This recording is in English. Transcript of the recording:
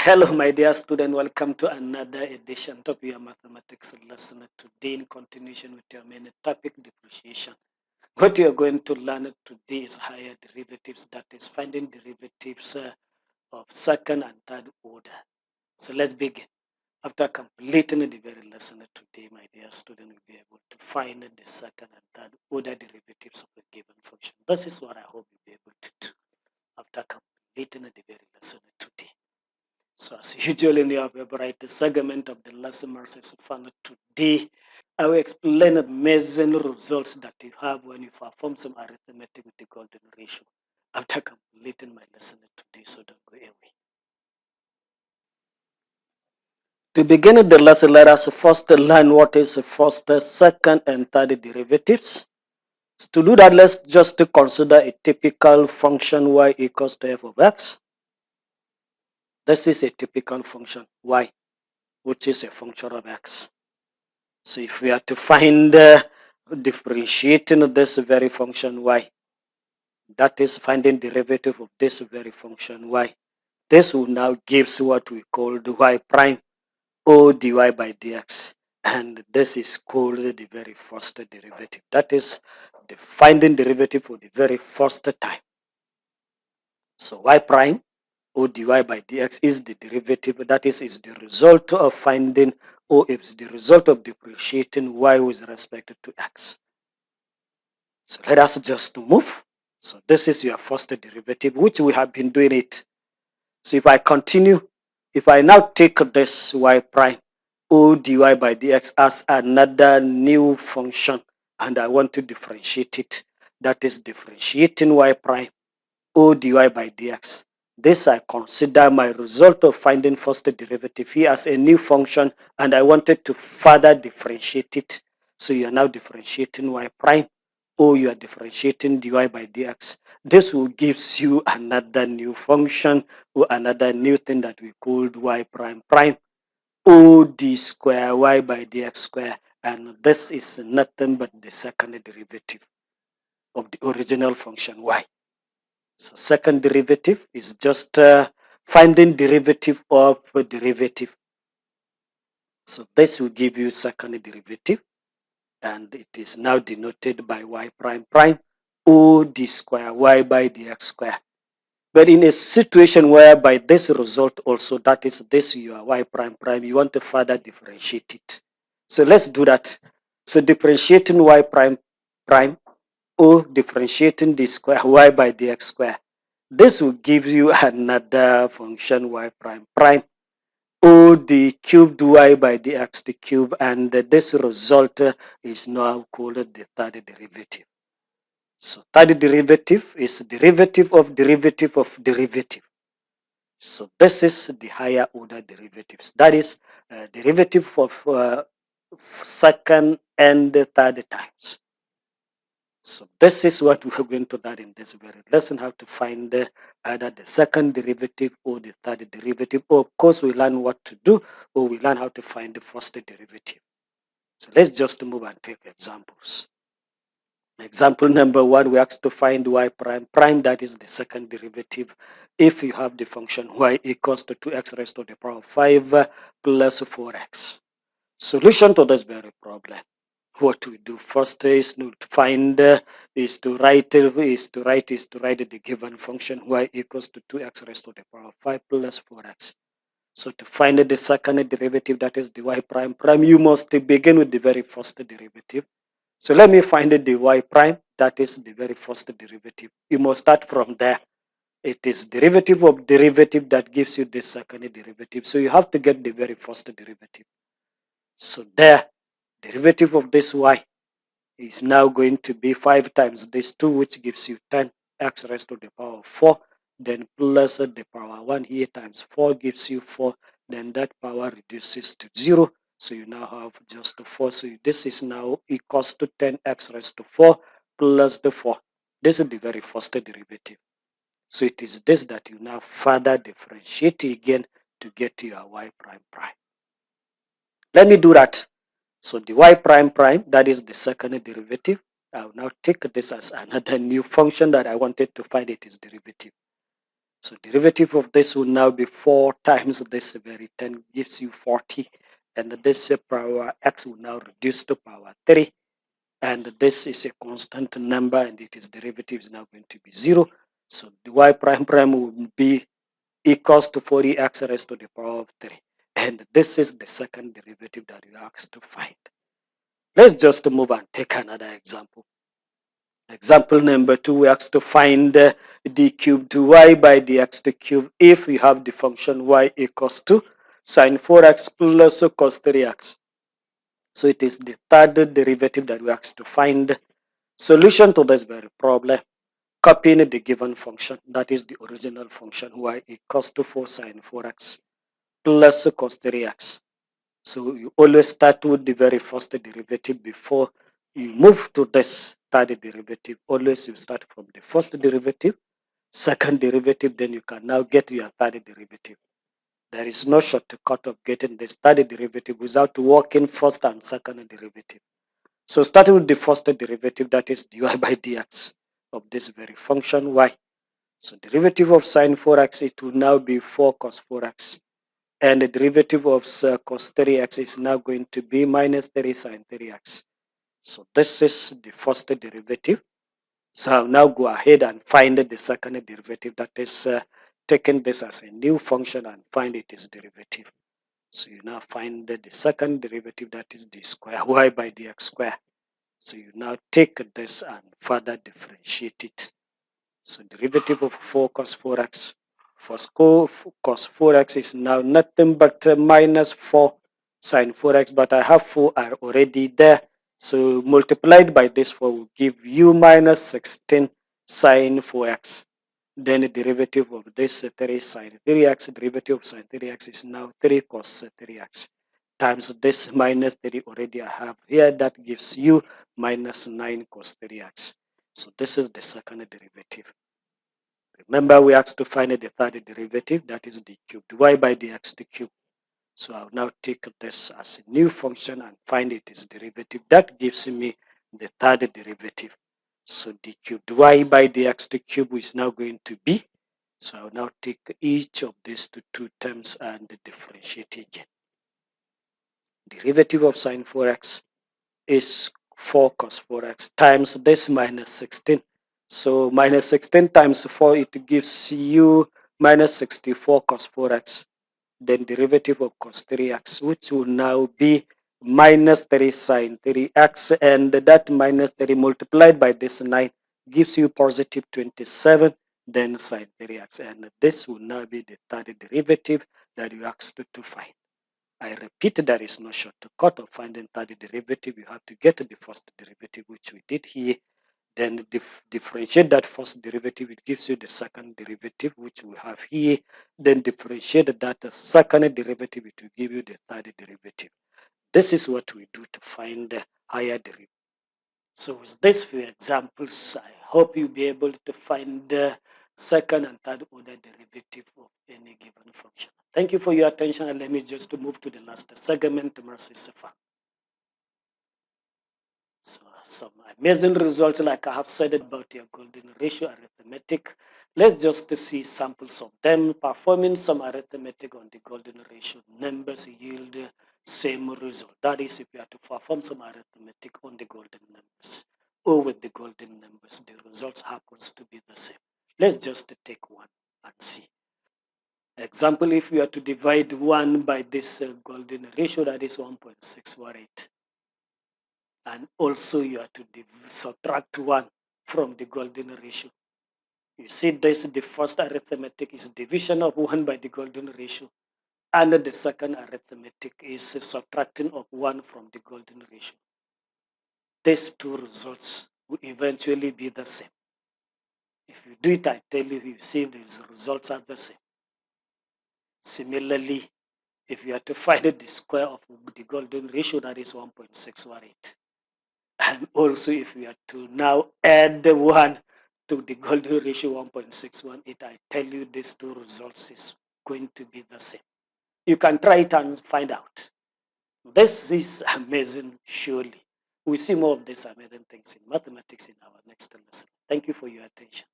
Hello, my dear student. Welcome to another edition of your mathematics lesson. Today, in continuation with your main topic, depreciation. What you are going to learn today is higher derivatives, that is finding derivatives of second and third order. So let's begin. After completing the very lesson today, my dear student will be able to find the second and third order derivatives of a given function. This is what I hope you'll be able to do after completing the very lesson today. So as usual in your favorite segment of the lesson is fun today, I will explain the amazing results that you have when you perform some arithmetic with the golden ratio after completing my lesson today, so don't go away. To begin the lesson, let us first learn what is first, second, and third derivatives. So to do that, let's just consider a typical function y equals to f of x. This is a typical function y, which is a function of x. So if we are to find differentiating this very function y, that is finding derivative of this very function y, this will now gives what we call the y prime o dy by dx, and this is called the very first derivative. That is the finding derivative for the very first time. So y prime o dy by dx is the derivative, that is the result of finding, or it's the result of differentiating y with respect to x. So let us just move. So this is your first derivative, which we have been doing it. So if I continue, if I now take this y prime o dy by dx as another new function, and I want to differentiate it, that is differentiating y prime o dy by dx. This I consider my result of finding first derivative here as a new function, and I wanted to further differentiate it. So you are now differentiating y prime, or you are differentiating dy by dx. This will give you another new function, or another new thing that we called y prime prime o d square y by dx square, and this is nothing but the second derivative of the original function y. So second derivative is just finding derivative of a derivative. So this will give you second derivative, and it is now denoted by y prime prime o d square y by dx square. But in a situation whereby this result also, that is this your y prime prime, you want to further differentiate it. So let's do that. So differentiating y prime prime o differentiating the square y by dx square. This will give you another function y prime prime o the cubed y by dx the cube, and this result is now called the third derivative. So third derivative is derivative of derivative of derivative. So this is the higher order derivatives. That is derivative of second and third times. So this is what we are going to learn in this very lesson, how to find either the second derivative or the third derivative. Or of course, we learn what to do, or we learn how to find the first derivative. So let's just move and take examples. Example number one, we asked to find y prime prime, that is the second derivative, if you have the function y equals to 2x raised to the power of 5 plus 4x. Solution to this very problem. What we do first is to find is to write the given function y equals to 2x raised to the power of 5 plus 4x. So to find the second derivative, that is the y prime prime, you must begin with the very first derivative. So let me find the y prime, that is the very first derivative. You must start from there. It is derivative of derivative that gives you the second derivative. So you have to get the very first derivative. So there, derivative of this y is now going to be 5 times this 2, which gives you 10x raised to the power of 4, then plus the power 1 here times 4 gives you 4, then that power reduces to 0. So you now have just 4. So this is now equals to 10x raised to 4 plus the 4. This is the very first derivative. So it is this that you now further differentiate again to get your y prime prime. Let me do that. So the y prime prime, that is the second derivative. I'll now take this as another new function that I wanted to find its derivative. So derivative of this will now be 4 times this very 10 gives you 40. And this power x will now reduce to power 3. And this is a constant number and its derivative is now going to be 0. So the y prime prime will be equals to 40x raised to the power of 3. And this is the second derivative that you asked to find. Let's just move and take another example. Example number 2, we asked to find d cubed y by dx to cube if we have the function y equals to sine 4x plus cos 3x. So it is the third derivative that we asked to find. Solution to this very problem: copying the given function, that is the original function y equals to 4 sine 4x plus cos 3x. So you always start with the very first derivative before you move to this third derivative. Always you start from the first derivative, second derivative, then you can now get your third derivative. There is no shortcut of getting this third derivative without working first and second derivative. So starting with the first derivative, that is dy by dx of this very function y. So derivative of sine 4x, it will now be 4 cos 4x. And the derivative of cos 3x is now going to be minus 3 sine 3x. So this is the first derivative. So I'll now go ahead and find the second derivative, that is taking this as a new function and find its derivative. So you now find the second derivative, that is the square y by dx square. So you now take this and further differentiate it. So derivative of 4 cos 4x. For cos 4x is now nothing but minus 4 sine 4x, but I have 4 are already there. So multiplied by this 4 will give you minus 16 sine 4x. Then the derivative of this 3 sine 3x, derivative of sine 3x is now 3 cos 3x. Times this minus 3 already I have here, that gives you minus 9 cos 3x. So this is the second derivative. Remember, we asked to find the third derivative, that is d cubed y by dx to cube. So I'll now take this as a new function and find its derivative. That gives me the third derivative. So d cubed y by dx to cube is now going to be. So I'll now take each of these two terms and differentiate again. Derivative of sine 4x is 4 cos 4x times this minus 16. So minus 16 times 4, it gives you minus 64 cos 4x. Then derivative of cos 3x, which will now be minus 3 sine 3x. And that minus 3 multiplied by this 9 gives you positive 27, then sine 3x. And this will now be the third derivative that you asked to find. I repeat, there is no shortcut of finding third derivative. You have to get the first derivative, which we did here. Then differentiate that first derivative. It gives you the second derivative, which we have here. Then differentiate that second derivative. It will give you the third derivative. This is what we do to find the higher derivative. So with these few examples, I hope you'll be able to find the second and third order derivative of any given function. Thank you for your attention, and let me just move to the last segment. Mercy Sefa. So some amazing results, like I have said about your golden ratio arithmetic. Let's just see samples of them. Performing some arithmetic on the golden ratio numbers yield same result. That is, if you are to perform some arithmetic on the golden numbers or with the golden numbers, the results happens to be the same. Let's just take one and see. Example, if we are to divide 1 by this golden ratio, that is 1.618. And also you are to subtract 1 from the golden ratio. You see this, the first arithmetic is division of 1 by the golden ratio. And the second arithmetic is subtracting of 1 from the golden ratio. These two results will eventually be the same. If you do it, I tell you, you see the results are the same. Similarly, if you are to find the square of the golden ratio, that is 1.618. And also, if we are to now add the 1 to the golden ratio 1.618, I tell you these two results is going to be the same. You can try it and find out. This is amazing, surely. We'll see more of these amazing things in mathematics in our next lesson. Thank you for your attention.